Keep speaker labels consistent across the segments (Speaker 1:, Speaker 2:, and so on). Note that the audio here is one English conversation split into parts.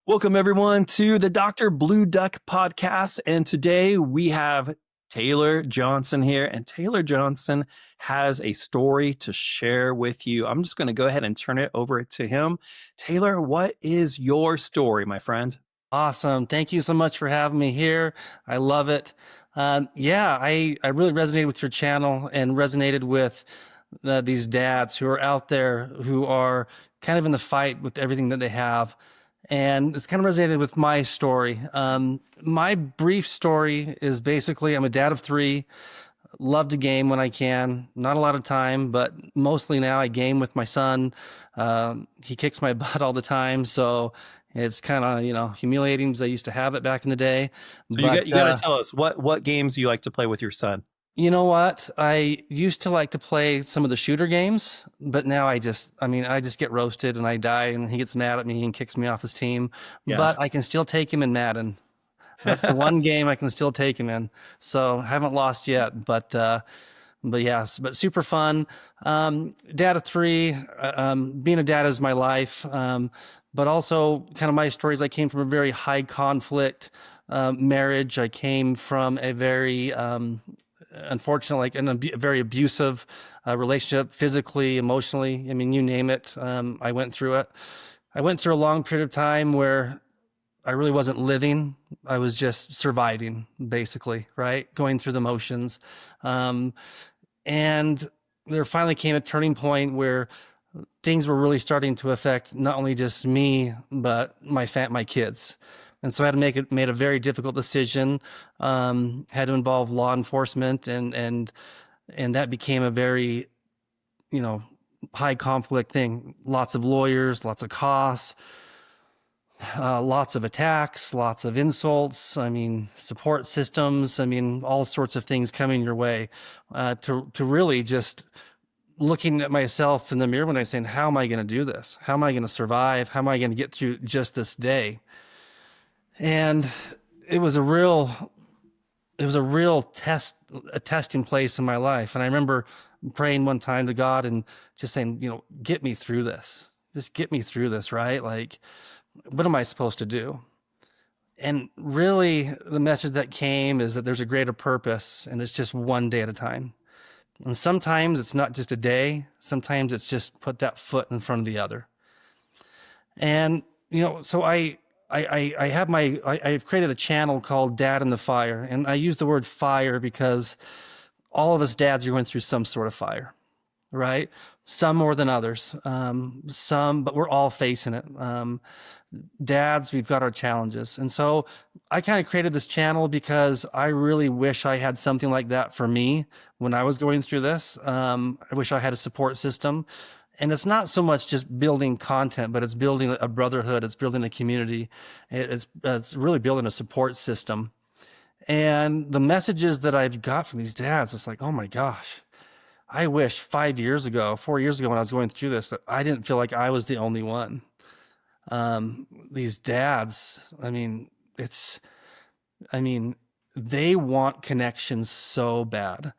Speaker 1: Welcome, everyone, to the Dr. Blue Duck podcast. And today we have Taylor Johnson here. And Taylor Johnson has a story to share with you. I'm just going to go ahead and turn it over to him. Taylor, what is your story, my friend?
Speaker 2: Awesome. Thank you so much for having me here. I love it. I really resonated with your channel and resonated with these dads who are out there who are kind of in the fight with everything that they have. And it's kind of resonated with my story. My brief story is basically I'm a dad of three, love to game when I can. Not a lot of time, but mostly now I game with my son. He kicks my butt all the time. So it's kind of, humiliating because I used to have it back in the day.
Speaker 1: So you got
Speaker 2: But
Speaker 1: you got to tell us what games you like to play with your son.
Speaker 2: you know what? I used to like to play some of the shooter games, but now I just get roasted and I die and he gets mad at me and kicks me off his team.
Speaker 1: Yeah.
Speaker 2: But I can still take him in Madden. That's the one game I can still take him in. So I haven't lost yet, but yes, but super fun. Dad of three, being a dad is my life. But also kind of my stories. I came from a very high conflict marriage. I came from a very unfortunate, a very abusive relationship, physically, emotionally. I mean, you name it. I went through it. I went through a long period of time where I really wasn't living. I was just surviving, basically, right? Going through the motions. Um, and there finally came a turning point where things were really starting to affect not only just me, but my kids. And so I had to made a very difficult decision, had to involve law enforcement and that became a very, you know, high conflict thing. Lots of lawyers, lots of costs, lots of attacks, lots of insults. I mean, support systems. I mean, all sorts of things coming your way. To really just looking at myself in the mirror when I saying, "How am I going to do this? How am I going to survive? How am I going to get through just this day?" And it was a real, it was a real a testing place in my life. And I remember praying one time to God and just saying, get me through this. Just get me through this, right? Like, what am I supposed to do? And really, the message that came is that there's a greater purpose, and it's just one day at a time. And sometimes it's not just a day. Sometimes it's just put that foot in front of the other. And so I've created a channel called Dad in the Fire, and I use the word fire because all of us dads are going through some sort of fire, right? Some more than others, but we're all facing it. Dads, we've got our challenges. And so I kind of created this channel because I really wish I had something like that for me when I was going through this. I wish I had a support system. And it's not so much just building content, but it's building a brotherhood. It's building a community. It's really building a support system. And the messages that I've got from these dads, it's like, oh my gosh, I wish 4 years ago when I was going through this, that I didn't feel like I was the only one. These dads, I mean, they want connections so bad.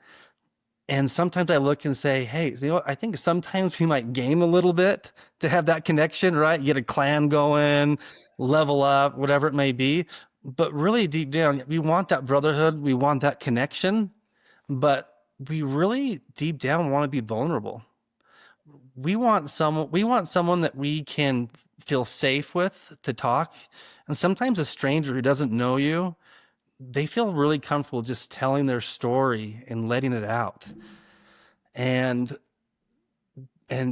Speaker 2: And sometimes I look and say, hey, I think sometimes we might game a little bit to have that connection, right? Get a clan going, level up, whatever it may be. But really deep down, we want that brotherhood. We want that connection, but we really deep down want to be vulnerable. We want someone that we can feel safe with to talk. And sometimes a stranger who doesn't know you, they feel really comfortable just telling their story and letting it out. And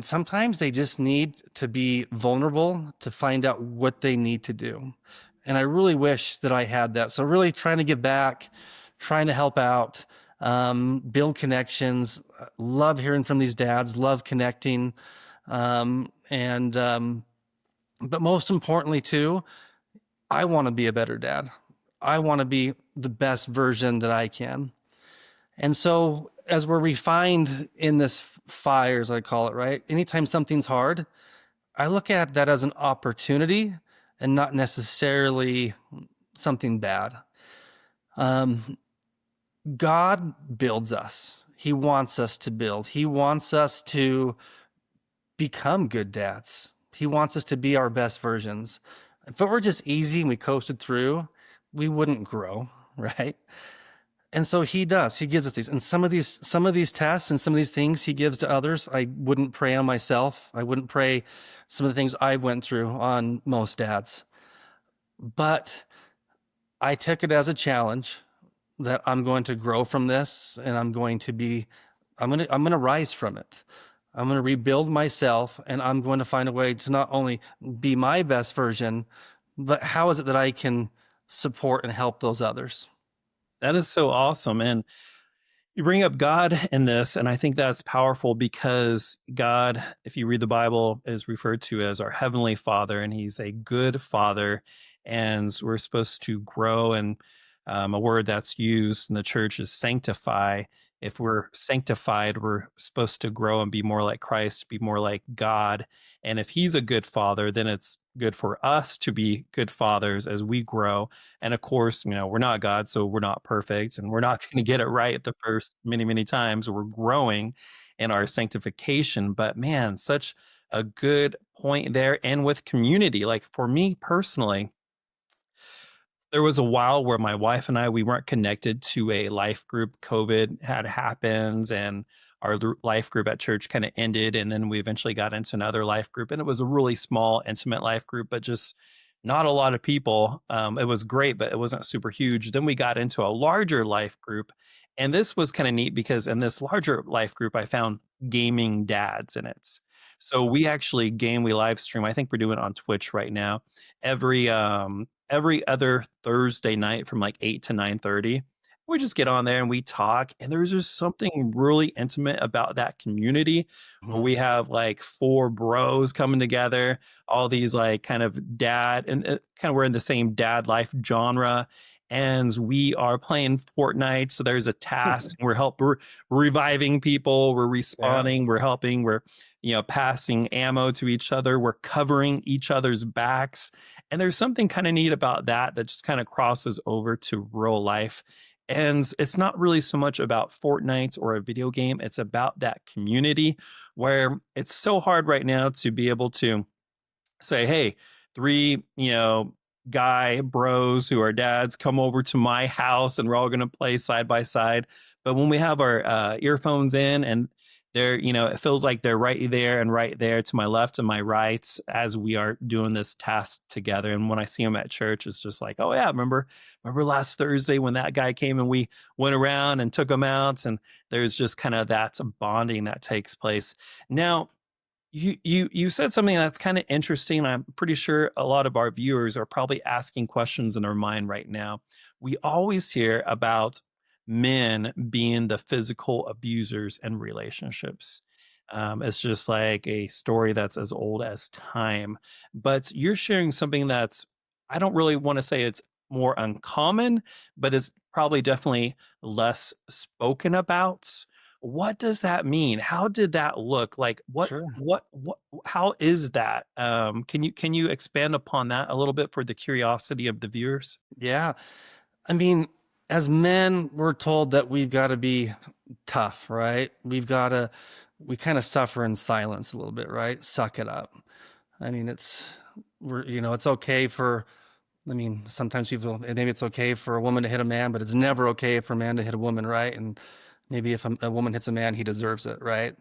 Speaker 2: sometimes they just need to be vulnerable to find out what they need to do. And I really wish that I had that. So really trying to give back, trying to help out, build connections. Love hearing from these dads, love connecting. But most importantly too, I want to be a better dad. I want to be the best version that I can. And so as we're refined in this fire, as I call it, right? Anytime something's hard, I look at that as an opportunity and not necessarily something bad. God builds us. He wants us to build. He wants us to become good dads. He wants us to be our best versions. If it were just easy and we coasted through, we wouldn't grow, right? And so he does. He gives us these, and some of these tests and some of these things he gives to others. I wouldn't pray on myself. I wouldn't pray some of the things I went through on most dads. But I took it as a challenge that I'm going to grow from this, and I'm going to rise from it. I'm going to rebuild myself, and I'm going to find a way to not only be my best version, but how is it that I can support and help those others?
Speaker 1: That is so awesome. And you bring up God in this, and I think that's powerful because God, if you read the Bible, is referred to as our Heavenly Father, and He's a good Father. And we're supposed to grow. And a word that's used in the church is sanctify. If we're sanctified, we're supposed to grow and be more like Christ, be more like God. And if He's a good Father, then it's good for us to be good fathers as we grow. And of course, we're not God, so we're not perfect and we're not going to get it right the first many, many times. We're growing in our sanctification. But man, such a good point there. And with community, like for me personally, there was a while where my wife and I we weren't connected to a life group. COVID had happened, and our life group at church kind of ended, and then we eventually got into another life group, and it was a really small, intimate life group, but just not a lot of people. It was great, but it wasn't super huge. Then we got into a larger life group, and this was kind of neat because in this larger life group, I found gaming dads in it. So we actually game, we live stream. I think we're doing it on Twitch right now every other Thursday night from like 8 to 9:30. We just get on there and we talk, and there's just something really intimate about that community where
Speaker 2: Mhm.
Speaker 1: we have like four bros coming together, all these like kind of dad and kind of we're in the same dad life genre. And we are playing Fortnite. So there's a task. And we're reviving people. We're
Speaker 2: Yeah.
Speaker 1: respawning. We're helping. We're passing ammo to each other. We're covering each other's backs. And there's something kind of neat about that that just kind of crosses over to real life. And it's not really so much about Fortnite or a video game, it's about that community where it's so hard right now to be able to say, hey, three, guy bros who are dads come over to my house and we're all going to play side by side. But when we have our earphones in and they're, it feels like they're right there to my left and my right as we are doing this task together. And when I see them at church, it's just like, oh yeah, remember last Thursday when that guy came and we went around and took him out. And there's just kind of that bonding that takes place. Now, you said something that's kind of interesting. I'm pretty sure a lot of our viewers are probably asking questions in their mind right now. We always hear about men being the physical abusers in relationships. It's just like a story that's as old as time. But you're sharing something that's, I don't really want to say it's more uncommon, but it's probably definitely less spoken about. What does that mean? How did that look? Like
Speaker 2: Sure.
Speaker 1: how is that? Can you expand upon that a little bit for the curiosity of the viewers?
Speaker 2: Yeah. I mean, as men, we're told that we've got to be tough, right? We kind of suffer in silence a little bit, right? Suck it up. I mean, it's okay sometimes people, maybe it's okay for a woman to hit a man, but it's never okay for a man to hit a woman, right? And maybe if a woman hits a man, he deserves it, right?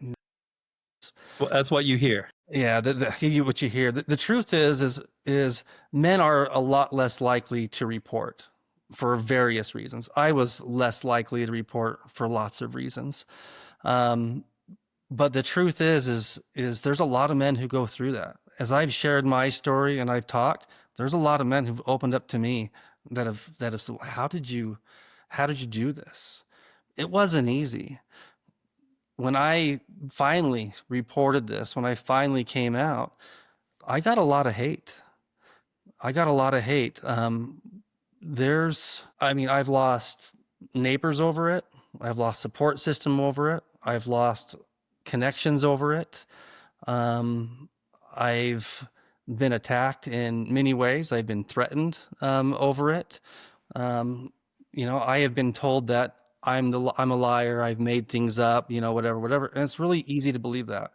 Speaker 1: That's what you hear.
Speaker 2: Yeah, what you hear. The truth is men are a lot less likely to report for various reasons. I was less likely to report for lots of reasons. Um, but the truth is there's a lot of men who go through that. As I've shared my story and I've talked, there's a lot of men who've opened up to me that have said, how did you do this? It wasn't easy. When I finally reported this, when I finally came out, I got a lot of hate. I got a lot of hate. I've lost neighbors over it. I've lost support system over it. I've lost connections over it. Um, I've been attacked in many ways. I've been threatened over it. Um, I have been told that I'm a liar. I've made things up. Whatever. And it's really easy to believe that.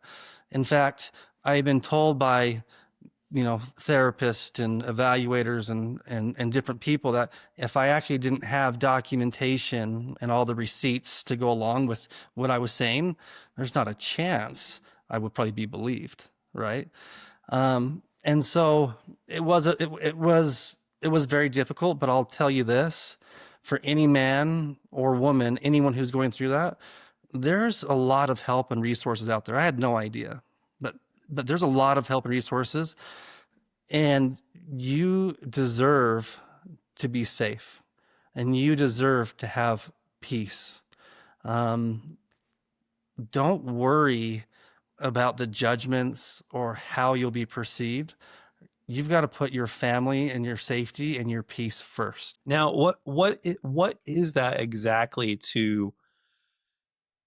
Speaker 2: In fact, I've been told by therapists and evaluators and different people, that if I actually didn't have documentation and all the receipts to go along with what I was saying, there's not a chance I would probably be believed, right? And so it was very difficult, but I'll tell you this, for any man or woman, anyone who's going through that, there's a lot of help and resources out there. I had no idea, but there's a lot of help and resources, and you deserve to be safe, and you deserve to have peace. Um, don't worry about the judgments or how you'll be perceived. You've got to put your family and your safety and your peace first.
Speaker 1: Now, what is that exactly, to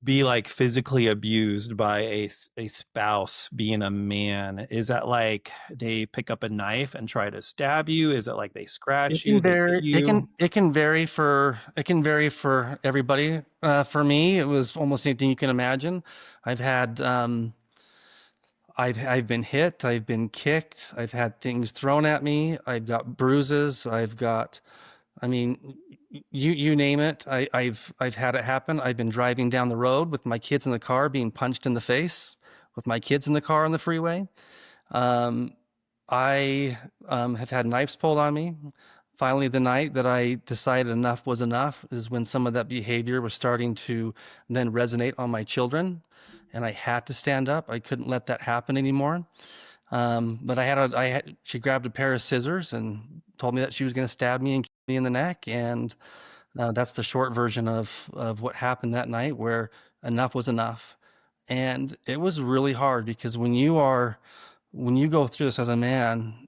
Speaker 1: be like physically abused by a spouse being a man? Is that like they pick up a knife and try to stab you? Is it like they
Speaker 2: It
Speaker 1: scratch you,
Speaker 2: can
Speaker 1: they hit
Speaker 2: vary.
Speaker 1: you?
Speaker 2: It can vary for everybody. For me, it was almost anything you can imagine. I've had I've been hit, I've been kicked, I've had things thrown at me, I've got bruises, I mean, you name it. I've had it happen. I've been driving down the road with my kids in the car, being punched in the face with my kids in the car on the freeway. Um, I have had knives pulled on me. Finally, the night that I decided enough was enough is when some of that behavior was starting to then resonate on my children, and I had to stand up. I couldn't let that happen anymore. But she grabbed a pair of scissors and told me that she was going to stab me and kill me in the neck. And that's the short version of what happened that night, where enough was enough. And it was really hard, because when you go through this as a man,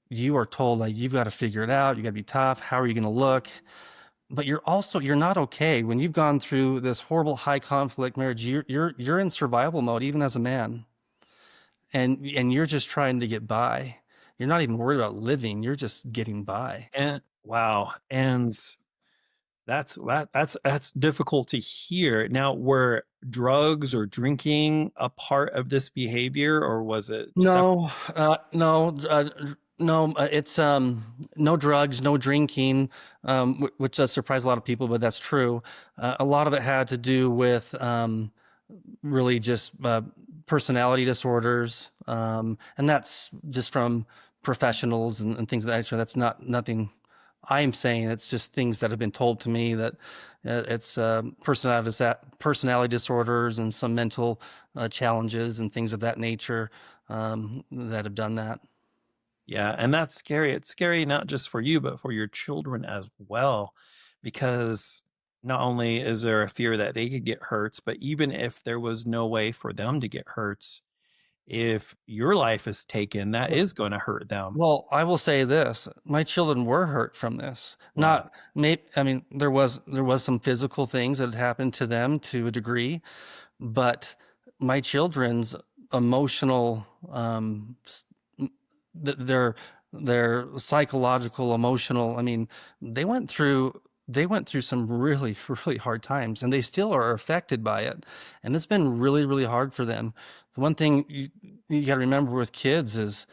Speaker 2: you are told, like, you've got to figure it out. You got to be tough. How are you going to look? But you're not okay when you've gone through this horrible high conflict marriage. You're in survival mode, even as a man, and you're just trying to get by. You're not even worried about living. You're just getting by.
Speaker 1: And wow, and that's difficult to hear. Now, were drugs or drinking a part of this behavior, or was it separate?
Speaker 2: No, no. It's no drugs, no drinking, which does surprise a lot of people, but that's true. A lot of it had to do with really just personality disorders, and that's just from professionals and things of that nature. That's not nothing I'm saying. It's just things that have been told to me, that it's personality disorders and some mental challenges and things of that nature that have done that.
Speaker 1: Yeah, and that's scary. It's scary not just for you, but for your children as well, because not only is there a fear that they could get hurt, but even if there was no way for them to get hurt, if your life is taken, that is going to hurt them.
Speaker 2: Well, I will say this: my children were hurt from this.
Speaker 1: Wow.
Speaker 2: Not maybe. I mean, there was some physical things that had happened to them to a degree, but my children's emotional, their psychological, emotional. I mean, they went through they went through some really really hard times, and they still are affected by it, and it's been really really hard for them. The one thing you got to remember with kids is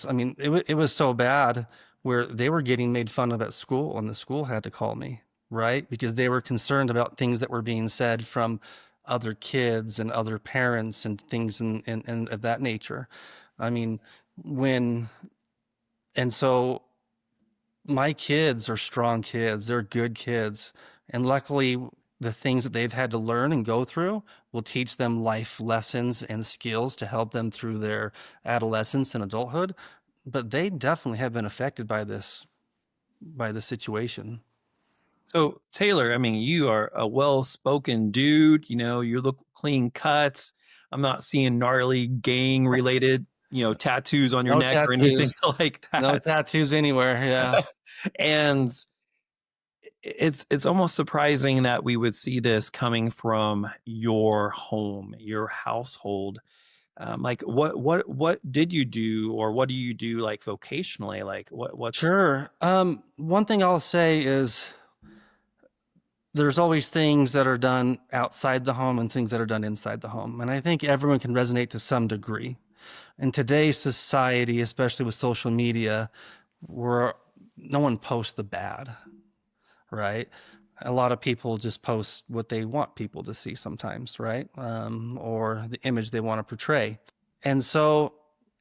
Speaker 2: I mean, it was so bad where they were getting made fun of at school, and the school had to call me, right? Because they were concerned about things that were being said from other kids and other parents and things and of that nature. I mean, when and so my kids are strong kids, they're good kids, and luckily the things that they've had to learn and go through will teach them life lessons and skills to help them through their adolescence and adulthood. But they definitely have been affected by this situation.
Speaker 1: So, Taylor, I mean, you are a well-spoken dude. You look clean cuts. I'm not seeing gnarly gang-related, tattoos on your
Speaker 2: No
Speaker 1: neck or anything
Speaker 2: tattoos.
Speaker 1: like
Speaker 2: No
Speaker 1: that.
Speaker 2: tattoos anywhere. Yeah.
Speaker 1: And it's almost surprising that we would see this coming from your home, your household. Like, what did you do, or what do you do, like, vocationally? Like, what's
Speaker 2: Sure. One thing I'll say is there's always things that are done outside the home and things that are done inside the home. And I think everyone can resonate to some degree. In today's society, especially with social media, where no one posts the bad, right? A lot of people just post what they want people to see sometimes, right? Or the image they want to portray. And so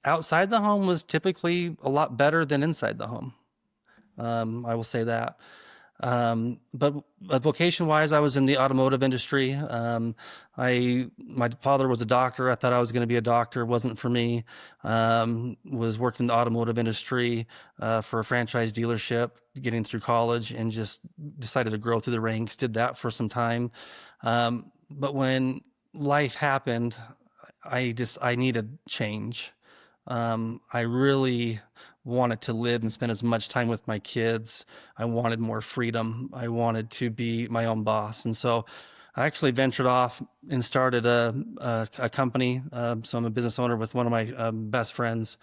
Speaker 2: outside the home was typically a lot better than inside the home. I will say that. But vocation wise, I was in the automotive industry. My father was a doctor. I thought I was going to be a doctor. It wasn't for me. Was working in the automotive industry, for a franchise dealership, getting through college, and just decided to grow through the ranks. Did that for some time. But when life happened, I needed change. I really wanted to live and spend as much time with my kids. I wanted more freedom. I wanted to be my own boss. And so I actually ventured off and started a company. So I'm a business owner with one of my best friends,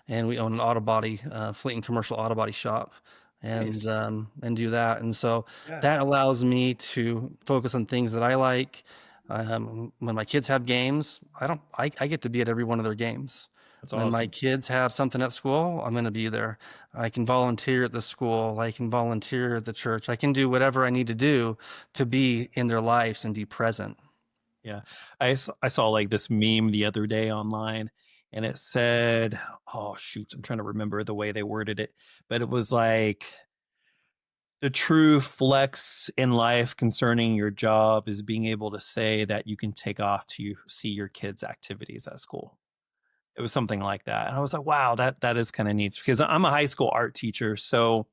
Speaker 2: and we own an auto body, fleet and commercial auto body shop,
Speaker 1: Nice.
Speaker 2: and do that. And so
Speaker 1: Yeah.
Speaker 2: that allows me to focus on things that I like. When my kids have games, I get to be at every one of their games.
Speaker 1: That's
Speaker 2: When my
Speaker 1: awesome.
Speaker 2: kids have something at school, I'm going to be there. I can volunteer at the school. I can volunteer at the church. I can do whatever I need to do to be in their lives and be present.
Speaker 1: Yeah. I saw like this meme the other day online, and it said, oh shoot, I'm trying to remember the way they worded it, but it was like the true flex in life concerning your job is being able to say that you can take off to see your kids' activities at school. It was something like that. And I was like, wow, that is kind of neat because I'm a high school art teacher. So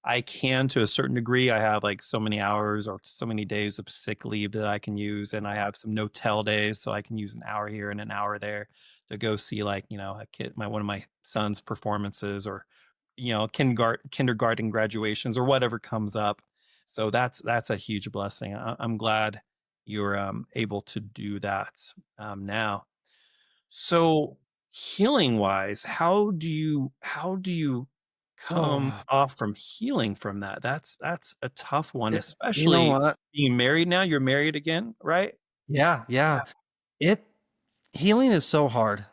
Speaker 1: I can, to a certain degree, I have like so many hours or so many days of sick leave that I can use. And I have some no tell days. So I can use an hour here and an hour there to go see like, a kid, one of my son's performances or, kindergarten graduations or whatever comes up. So that's a huge blessing. I'm glad you're able to do that now. So healing wise, how do you come
Speaker 2: Oh,
Speaker 1: off from healing from that? That's a tough one,
Speaker 2: you know
Speaker 1: especially
Speaker 2: what?
Speaker 1: being married now. You're married again, right?
Speaker 2: Yeah, yeah.
Speaker 1: Yeah.
Speaker 2: It Healing is so hard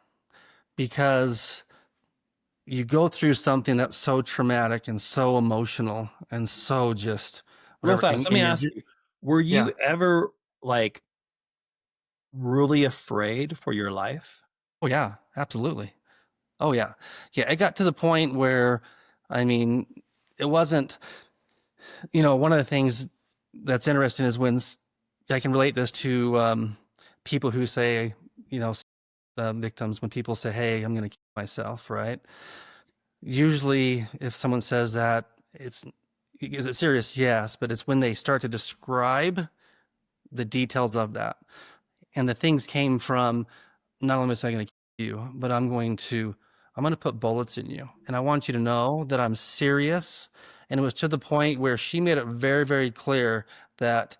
Speaker 2: because you go through something that's so traumatic and so emotional and so just
Speaker 1: Real
Speaker 2: whatever.
Speaker 1: fast, let me ask you, were
Speaker 2: Yeah.
Speaker 1: you ever like really afraid for your life?
Speaker 2: Oh yeah, absolutely. Oh yeah. Yeah, it got to the point where, I mean, it wasn't, one of the things that's interesting is I can relate this to people who say, victims, when people say, "Hey, I'm going to kill myself," right? Usually, if someone says that, is it serious? Yes, but it's when they start to describe the details of that. And the things came from, not only am I going to kill you, but I'm going to put bullets in you. And I want you to know that I'm serious. And it was to the point where she made it very, very clear that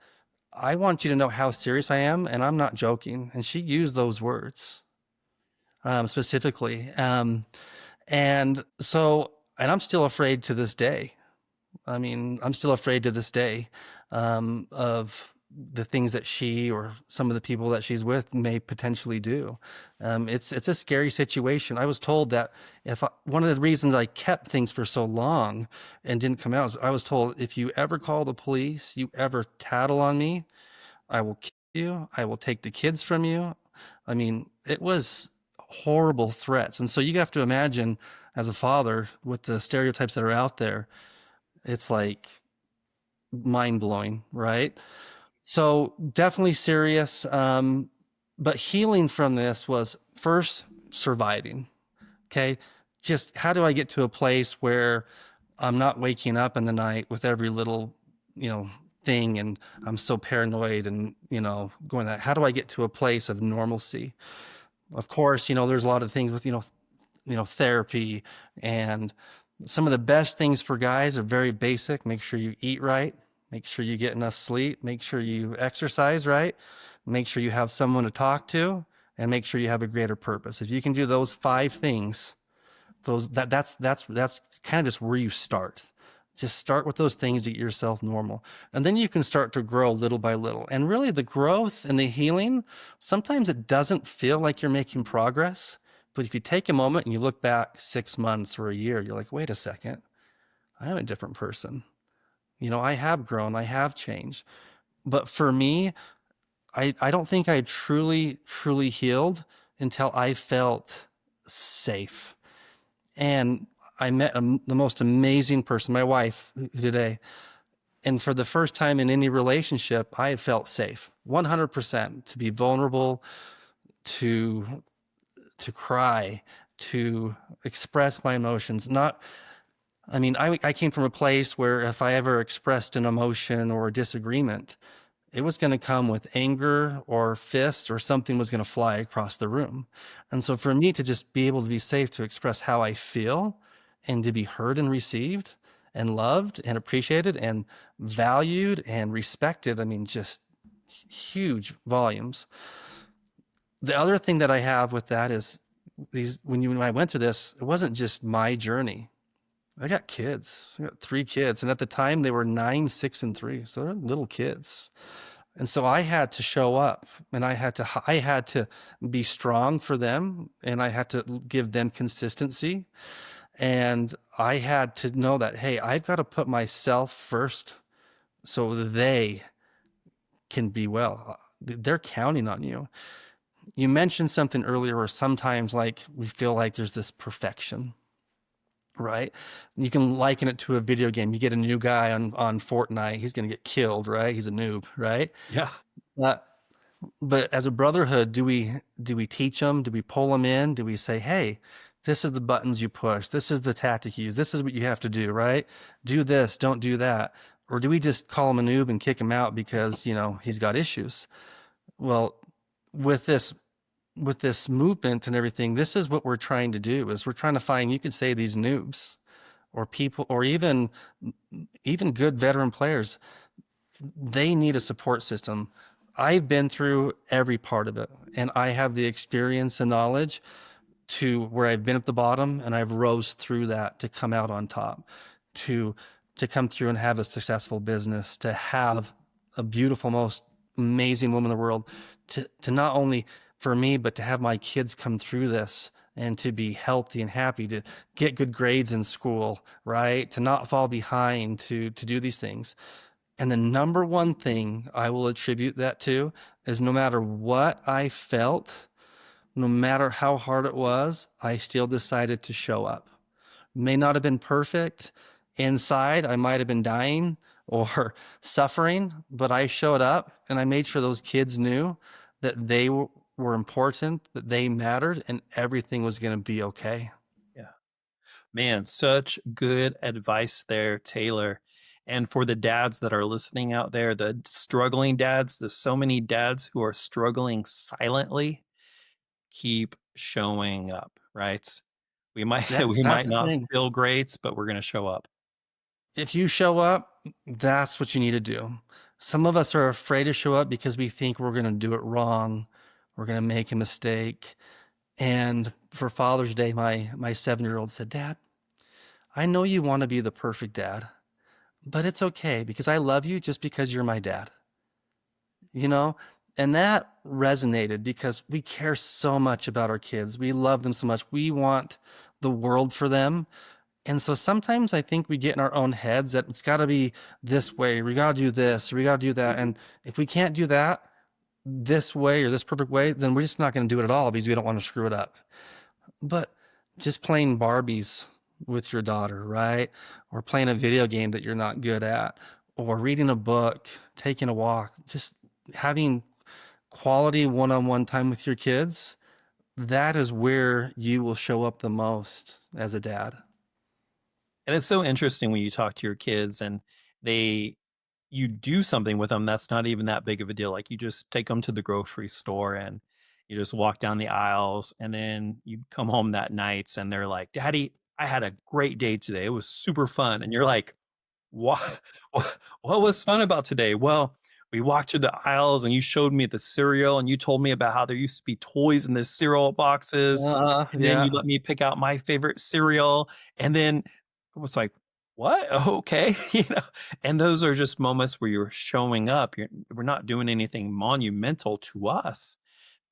Speaker 2: I want you to know how serious I am, and I'm not joking. And she used those words specifically. And I'm still afraid to this day. I mean, I'm still afraid to this day of the things that she or some of the people that she's with may potentially do. It's a scary situation. I was told that one of the reasons I kept things for so long and didn't come out, I was told, if you ever call the police, you ever tattle on me, I will kill you. I will take the kids from you. I mean, it was horrible threats. And so you have to imagine, as a father, with the stereotypes that are out there, it's like mind blowing, right? So definitely serious. But healing from this was first surviving. Okay. Just how do I get to a place where I'm not waking up in the night with every little, you know, thing, and I'm so paranoid and, going that, how do I get to a place of normalcy? Of course, there's a lot of things with, therapy, and some of the best things for guys are very basic. Make sure you eat right, make sure you get enough sleep, make sure you exercise right, make sure you have someone to talk to, and make sure you have a greater purpose. If you can do those 5 things, that's kind of just where you start. Just start with those things to get yourself normal, and then you can start to grow little by little. And really, the growth and the healing, sometimes it doesn't feel like you're making progress But if you take a moment and you look back 6 months or a year, you're like, wait a second, I am a different person. I have grown, I have changed. But for me, I don't think I truly healed until I felt safe. And I met the most amazing person, my wife today. And for the first time in any relationship, I felt safe 100% to be vulnerable, to cry, to express my emotions. I came from a place where if I ever expressed an emotion or a disagreement, it was going to come with anger or fists, or something was going to fly across the room. And so for me to just be able to be safe to express how I feel and to be heard and received and loved and appreciated and valued and respected, just huge volumes. The other thing that I have with that is when I went through this, it wasn't just my journey. I got kids. I got 3 kids. And at the time they were 9, 6, and 3. So they're little kids. And so I had to show up, and I had to be strong for them, and I had to give them consistency. And I had to know that, hey, I've got to put myself first so they can be well. They're counting on you. You mentioned something earlier where sometimes like we feel like there's this perfection, right? You can liken it to a video game. You get a new guy on Fortnite, he's going to get killed, right? He's a noob, right?
Speaker 1: Yeah.
Speaker 2: Uh, but as a brotherhood, do we teach them? Do we pull them in? Do we say, hey, this is the buttons you push, this is the tactic you use, this is what you have to do, right? Do this, don't do that. Or do we just call him a noob and kick him out because he's got issues? Well, with this movement and everything, this is what we're trying to do. Is we're trying to find, you could say, these noobs or people, or even good veteran players. They need a support system. I've been through every part of it, and I have the experience and knowledge to where I've been at the bottom and I've rose through that to come out on top, to come through and have a successful business, to have a beautiful, most amazing woman in the world, to not only for me, but to have my kids come through this and to be healthy and happy, to get good grades in school, right? To not fall behind, to do these things. And the number one thing I will attribute that to is no matter what I felt, no matter how hard it was, I still decided to show up. May not have been perfect. Inside, I might have been dying or suffering, but I showed up and I made sure those kids knew that they were important, that they mattered, and everything was going to be okay.
Speaker 1: Yeah. Man, such good advice there, Taylor. And for the dads that are listening out there, the struggling dads, there's so many dads who are struggling silently, keep showing up, right? We might we
Speaker 2: That's
Speaker 1: might
Speaker 2: the
Speaker 1: not
Speaker 2: thing.
Speaker 1: feel great, but we're going to show up.
Speaker 2: If you show up, that's what you need to do. Some of us are afraid to show up because we think we're going to do it wrong. We're going to make a mistake. And for Father's Day, my 7-year-old said, Dad, I know you want to be the perfect dad, but it's okay because I love you just because you're my dad. And that resonated because we care so much about our kids. We love them so much. We want the world for them. And so sometimes I think we get in our own heads that it's got to be this way. We got to do this, or we got to do that. And if we can't do that this way or this perfect way, then we're just not going to do it at all because we don't want to screw it up. But just playing Barbies with your daughter, right? Or playing a video game that you're not good at, or reading a book, taking a walk, just having quality one-on-one time with your kids, that is where you will show up the most as a dad.
Speaker 1: And it's so interesting when you talk to your kids and you do something with them that's not even that big of a deal. Like you just take them to the grocery store and you just walk down the aisles, and then you come home that night and they're like, Daddy, I had a great day today. It was super fun. And you're like, what, what was fun about today? Well, we walked through the aisles and you showed me the cereal and you told me about how there used to be toys in the cereal boxes. And then you
Speaker 2: Yeah.
Speaker 1: let me pick out my favorite cereal. And then it was like, what? Okay. And those are just moments where you're showing up. We're not doing anything monumental to us,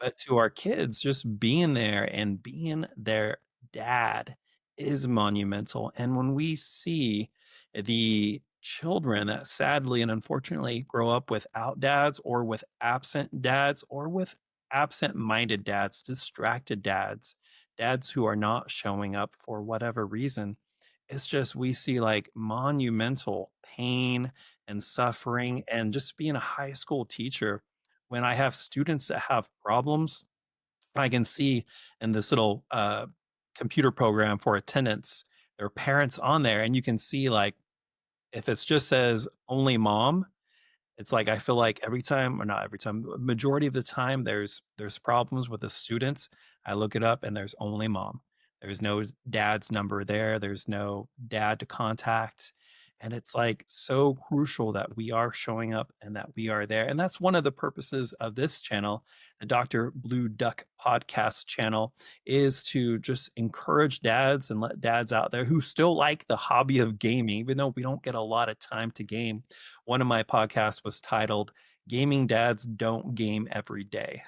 Speaker 1: But to our kids, just being there and being their dad is monumental. And when we see the children that sadly and unfortunately grow up without dads or with absent dads or with absent-minded dads, distracted dads, dads who are not showing up for whatever reason, it's just we see like monumental pain and suffering. And just being a high school teacher, when I have students that have problems, I can see in this little computer program for attendance, there are parents on there, and you can see like if it just says only mom, it's like I feel like every time, or not every time, majority of the time there's problems with the students. I look it up and there's only mom. There's no dad's number there. There's no dad to contact. And it's like so crucial that we are showing up and that we are there. And that's one of the purposes of this channel, the Dr. Blue Duck podcast channel, is to just encourage dads and let dads out there who still like the hobby of gaming, even though we don't get a lot of time to game. One of my podcasts was titled Gaming Dads Don't Game Every Day.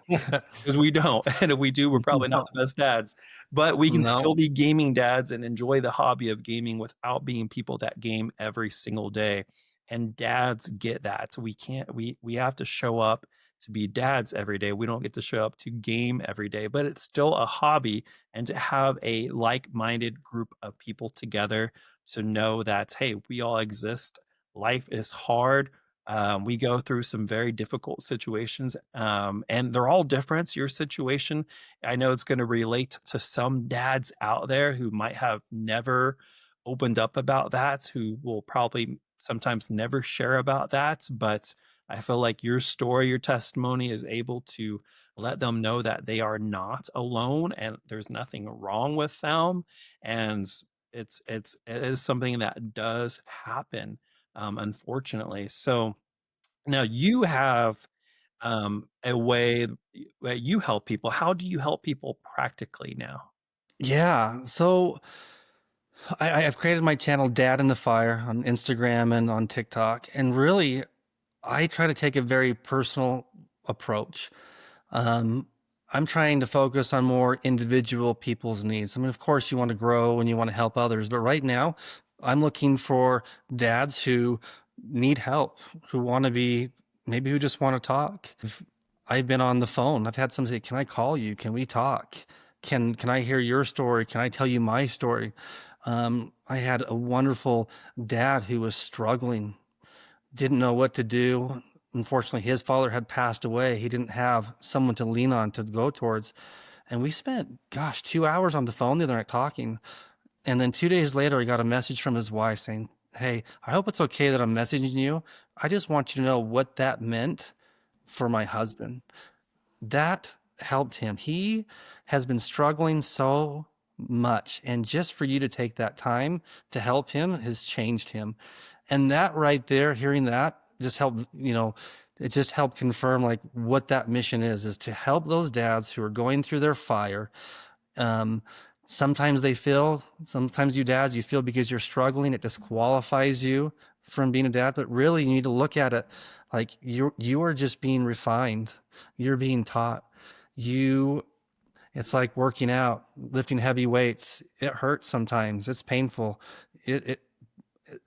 Speaker 1: Because we don't. And if we do, we're probably not
Speaker 2: No,
Speaker 1: the best dads. But we can
Speaker 2: no.
Speaker 1: still be gaming dads and enjoy the hobby of gaming without being people that game every single day. And dads get that. So we have to show up to be dads every day. We don't get to show up to game every day, but it's still a hobby. And to have a like-minded group of people together to know that, hey, we all exist. Life is hard. We go through some very difficult situations, and they're all different. Your situation, I know it's going to relate to some dads out there who might have never opened up about that, who will probably sometimes never share about that. But I feel like your story, your testimony is able to let them know that they are not alone and there's nothing wrong with them. And it is something that does happen, unfortunately. So now you have a way that you help people. How do you help people practically now?
Speaker 2: Yeah. So I've created my channel Dad in the Fire on Instagram and on TikTok. And really, I try to take a very personal approach. Um, I'm trying to focus on more individual people's needs. I mean, of course, you want to grow and you want to help others, but right now, I'm looking for dads who need help, who want to be, maybe who just want to talk. I've been on the phone. I've had somebody say, "Can I call you? Can we talk? Can I hear your story? Can I tell you my story?" I had a wonderful dad who was struggling, didn't know what to do. Unfortunately, his father had passed away. He didn't have someone to lean on to go towards. And we spent, gosh, 2 hours on the phone the other night talking. And then 2 days later, I got a message from his wife saying, "Hey, I hope it's okay that I'm messaging you. I just want you to know what that meant for my husband." That helped him. He has been struggling so much. And just for you to take that time to help him has changed him. And that right there, hearing that just helped, it just helped confirm like what that mission is to help those dads who are going through their fire. Um, Sometimes sometimes you dads, you feel because you're struggling, it disqualifies you from being a dad. But really, you need to look at it like you are just being refined. You're being taught. You, it's like working out, lifting heavy weights. It hurts sometimes. It's painful. It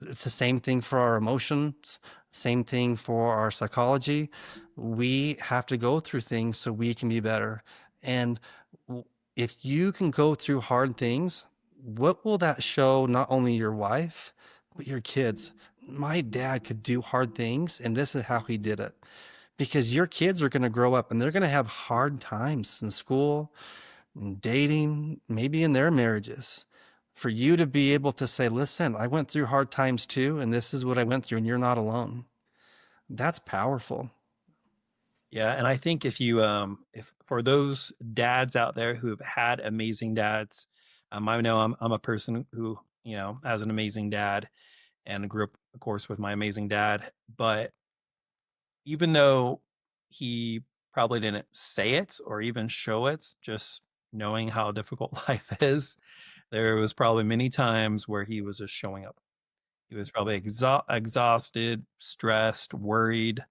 Speaker 2: it's the same thing for our emotions, same thing for our psychology. We have to go through things so we can be better. And if you can go through hard things, what will that show not only your wife, but your kids? My dad could do hard things, and this is how he did it. Because your kids are going to grow up and they're going to have hard times in school, dating, maybe in their marriages. For you to be able to say, "Listen, I went through hard times too, and this is what I went through, and you're not alone." That's powerful.
Speaker 1: Yeah, and I think if for those dads out there who have had amazing dads, I know I'm a person who, has an amazing dad and grew up, of course, with my amazing dad. But even though he probably didn't say it or even show it, just knowing how difficult life is, there was probably many times where he was just showing up. He was probably exhausted, stressed, worried,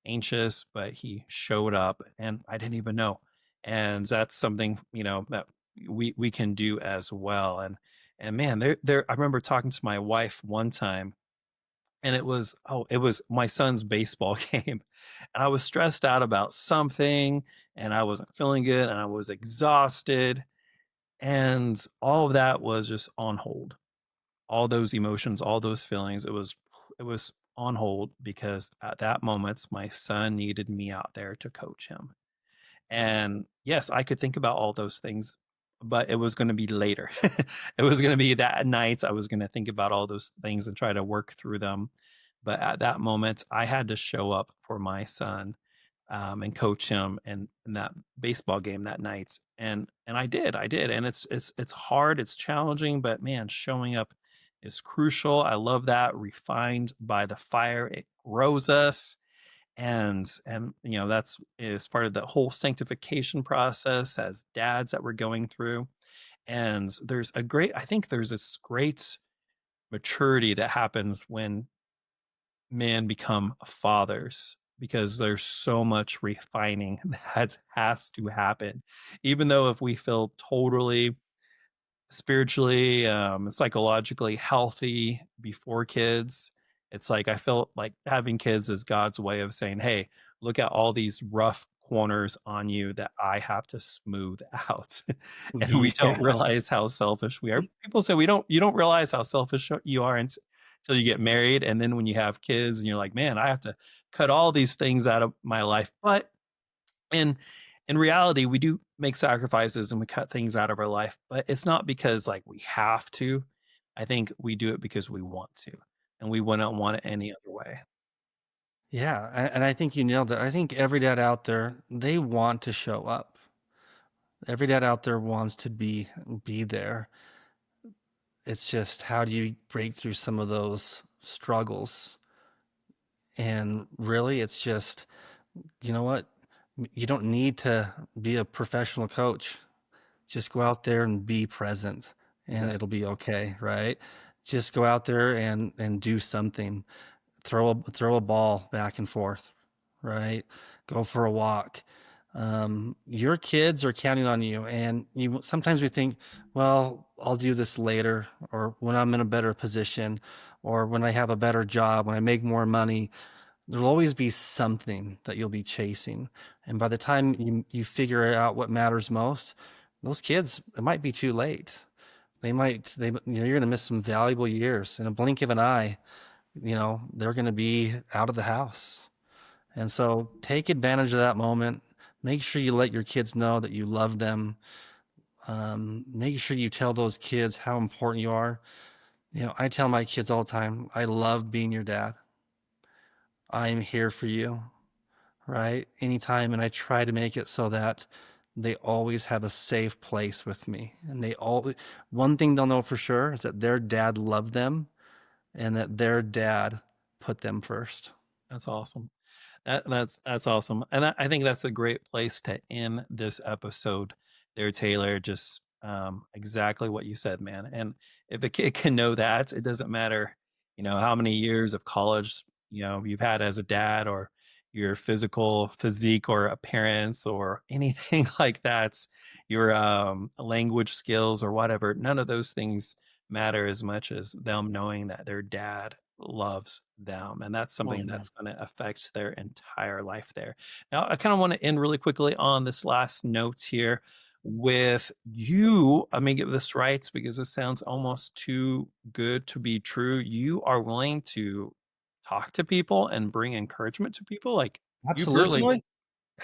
Speaker 1: anxious, but he showed up and I didn't even know. And that's something, that we can do as well. And man, there I remember talking to my wife one time, and it was my son's baseball game. And I was stressed out about something, and I wasn't feeling good, and I was exhausted, and all of that was just on hold. All those emotions, all those feelings, it was on hold because at that moment my son needed me out there to coach him. And yes, I could think about all those things, but it was gonna be later. It was gonna be that night, I was gonna think about all those things and try to work through them. But at that moment, I had to show up for my son, and coach him in that baseball game that night. And I did. And it's hard, it's challenging, but man, showing up is crucial. I love that. Refined by the fire, it grows us, and that's is part of the whole sanctification process as dads that we're going through. And I think there's this great maturity that happens when men become fathers, because there's so much refining that has to happen. Even though if we feel totally spiritually, psychologically healthy before kids. It's like I felt like having kids is God's way of saying, "Hey, look at all these rough corners on you that I have to smooth out." And we don't
Speaker 2: Yeah.
Speaker 1: realize how selfish we are. People say you don't realize how selfish you are until you get married, and then when you have kids and you're like, "Man, I have to cut all these things out of my life." But in in reality, we do make sacrifices and we cut things out of our life, but it's not because like we have to. I think we do it because we want to, and we wouldn't want it any other way.
Speaker 2: Yeah, and I think you nailed it. I think every dad out there, they want to show up. Every dad out there wants to be there. It's just how do you break through some of those struggles? And really, it's just, you know what? You don't need to be a professional coach. Just go out there and be present and
Speaker 1: Exactly.
Speaker 2: it'll be okay, right? Just go out there and do something. Throw a ball back and forth, right? Go for a walk. Your kids are counting on you, and you sometimes we think, well, I'll do this later, or when I'm in a better position, or when I have a better job, when I make more money. There'll always be something that you'll be chasing, and by the time you figure out what matters most, those kids, it might be too late. You're going to miss some valuable years in a blink of an eye. They're going to be out of the house. And so take advantage of that moment. Make sure you let your kids know that you love them. Make sure you tell those kids how important you are. I tell my kids all the time, I love being your dad. I am here for you, right? Anytime. And I try to make it so that they always have a safe place with me. And one thing they'll know for sure is that their dad loved them and that their dad put them first.
Speaker 1: That's awesome. That's awesome, and I think that's a great place to end this episode there, Taylor. Just, exactly what you said, man, and if a kid can know that, it doesn't matter, how many years of college, you've had as a dad, or your physical physique or appearance or anything like that, your, language skills or whatever. None of those things matter as much as them knowing that their dad loves them, and that's
Speaker 2: Oh,
Speaker 1: something
Speaker 2: man.
Speaker 1: that's gonna affect their entire life there. Now, I kinda wanna end really quickly on this last note here with you. I may get this right because this sounds almost too good to be true. You are willing to talk to people and bring encouragement to people, like, you
Speaker 2: Absolutely.
Speaker 1: personally?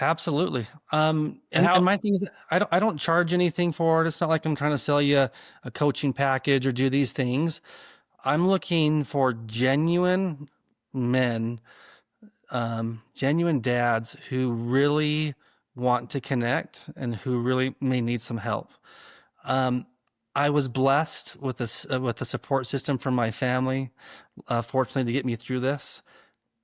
Speaker 2: Absolutely.
Speaker 1: And
Speaker 2: And
Speaker 1: how
Speaker 2: my thing is I don't charge anything for it. It's not like I'm trying to sell you a coaching package or do these things. I'm looking for genuine men, genuine dads who really want to connect and who really may need some help. Um, I was blessed with a support system from my family, fortunately to get me through this.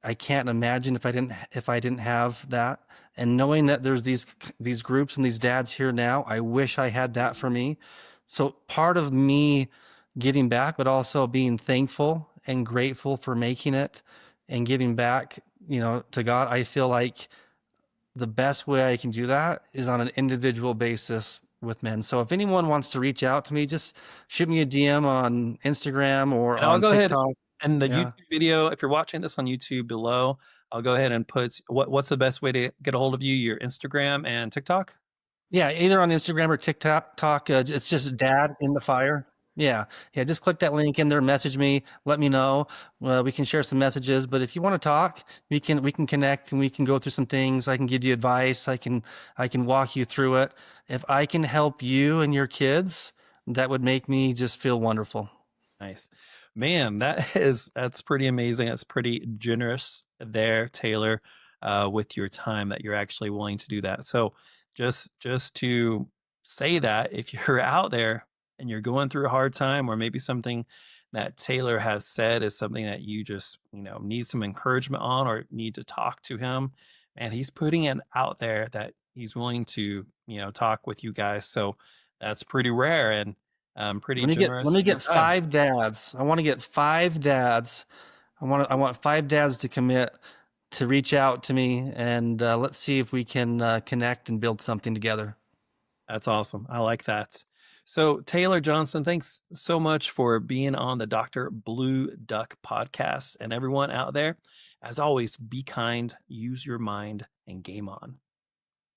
Speaker 2: I can't imagine if I didn't have that. And knowing that there's these groups and these dads here now, I wish I had that for me. So part of me giving back, but also being thankful and grateful for making it and giving back to God, I feel like the best way I can do that is on an individual basis with men. So if anyone wants to reach out to me, just shoot me a DM on Instagram or
Speaker 1: And I'll
Speaker 2: on
Speaker 1: go ahead
Speaker 2: TikTok.
Speaker 1: and the
Speaker 2: Yeah.
Speaker 1: YouTube video, if you're watching this on YouTube below, I'll go ahead and put what's the best way to get a hold of you? Your Instagram and TikTok?
Speaker 2: Yeah, either on Instagram or TikTok. It's just Dad in the Fire. Yeah, yeah. Just click that link in there, message me, let me know. We can share some messages. But if you want to talk, we can connect and we can go through some things. I can give you advice. I can walk you through it. If I can help you and your kids, that would make me just feel wonderful.
Speaker 1: Nice. Man, that's pretty amazing. That's pretty generous there, Taylor, with your time that you're actually willing to do that. So just to say that if you're out there and you're going through a hard time, or maybe something that Taylor has said is something that you just, need some encouragement on or need to talk to him, and he's putting it out there that he's willing to, talk with you guys. So that's pretty rare and pretty
Speaker 2: Let
Speaker 1: generous
Speaker 2: me
Speaker 1: of your
Speaker 2: get
Speaker 1: time.
Speaker 2: 5 dads. I want to get 5 dads. I want 5 dads to commit to reach out to me, and let's see if we can connect and build something together.
Speaker 1: That's awesome. I like that. So, Taylor Johnson, thanks so much for being on the Dr. Blue Duck podcast. And everyone out there, as always, be kind, use your mind, and game on.